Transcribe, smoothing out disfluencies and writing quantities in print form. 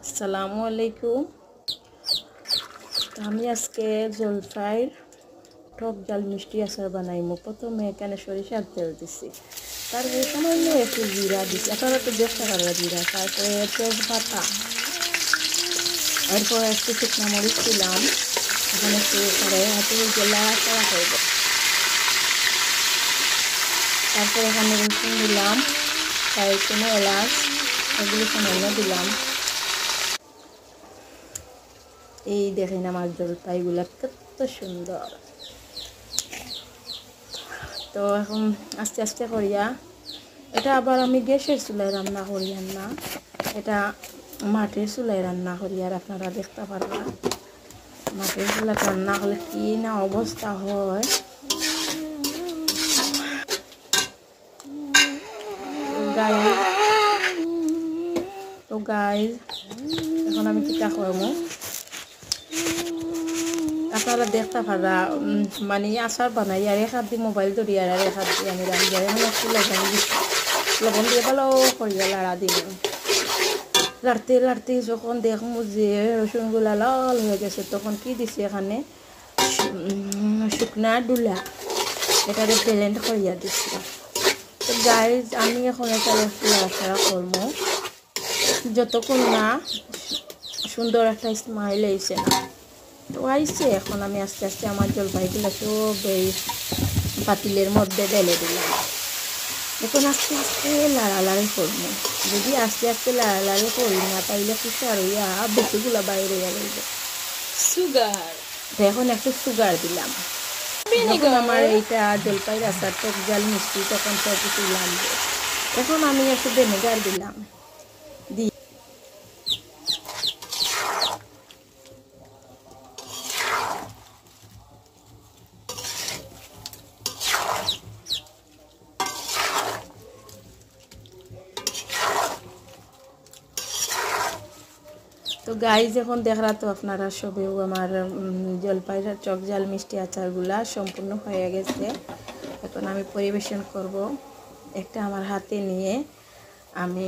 আসসালামু আলাইকুম। আমি আজকে জলফাইয়ের টক জাল মিষ্টি আচার বানাইমু। প্রথমে এখানে সরিষার তেল দিছি, তারপরে সামান্য একটু জিরা দিছি, আপনারা তো দেখতে পারবেন জিরা, তারপরে তেজপাতা, এরপর একটু শুকনো মরিচ দিলাম। এখানে একটু করে হাতে লাড়াচাড়া করবো। তারপরে এখানে রসুন দিলাম, দারচিনি, এলাচ এগুলো সামান্য দিলাম। এই দেখেন আমার জলপাইগুলা কত সুন্দর। তো এখন আস্তে আস্তে করিয়া এটা আবার আমি গ্যাসের চুলায় রান্না করি না, এটা মাটির চুলায় রান্না করি। আর আপনারা দেখতে পারবেন মাটির চুলায় রান্না করলে কি না অবস্থা হয়। তো গাইজ এখন আমি চিন্তা করবো, আপনারা দেখতে পারা মানে আচার বানাই আর এক হাত দিয়ে মোবাইল ধরি আর এক হাত দিয়ে আমি রান্ধি। আর এখন একটু লবণ দিয়ে ভালো করিয়া লাড়া দিলাম। লাড়তে লাড়তে যখন দেখবো যে রসুনগুলা লাল হয়ে গেছে, তখন কি দিছি এখানে শুকনা ডুলা, এটারে ব্লেন্ড করিয়া দিছি। তো গাইজ আমি এখন এটা একটু লাড়াচাড়া করবো যতক্ষণ না সুন্দর একটা স্মাইল আইছে না। তো আইসে এখন আমি আস্তে আস্তে আমার জলপাইগুলো সব এই পাতিলের মধ্যে ঢেলে দিলাম। এখন আস্তে আস্তে লাড়ালাড়ি করবো। যদি আস্তে আস্তে লাড়ালাড়ি করি না, তাইলে কুচার হইয়া বেশিগুলো বাইরে গেল। সুগার তো এখন একটু সুগার দিলাম। যখন আমার এইটা জলপাইয়ের আচার টক জাল মিষ্টি তখন সব কিছু লাগবে। এখন আমি একটু ভিনেগার দিলাম। তো গাইজ এখন দেখরা তো আপনারা সবেও আমার জলপাইয়ের টক জাল মিষ্টি আচারগুলা সম্পূর্ণ হয়ে গেছে। এখন আমি পরিবেশন করব। একটা আমার হাতে নিয়ে আমি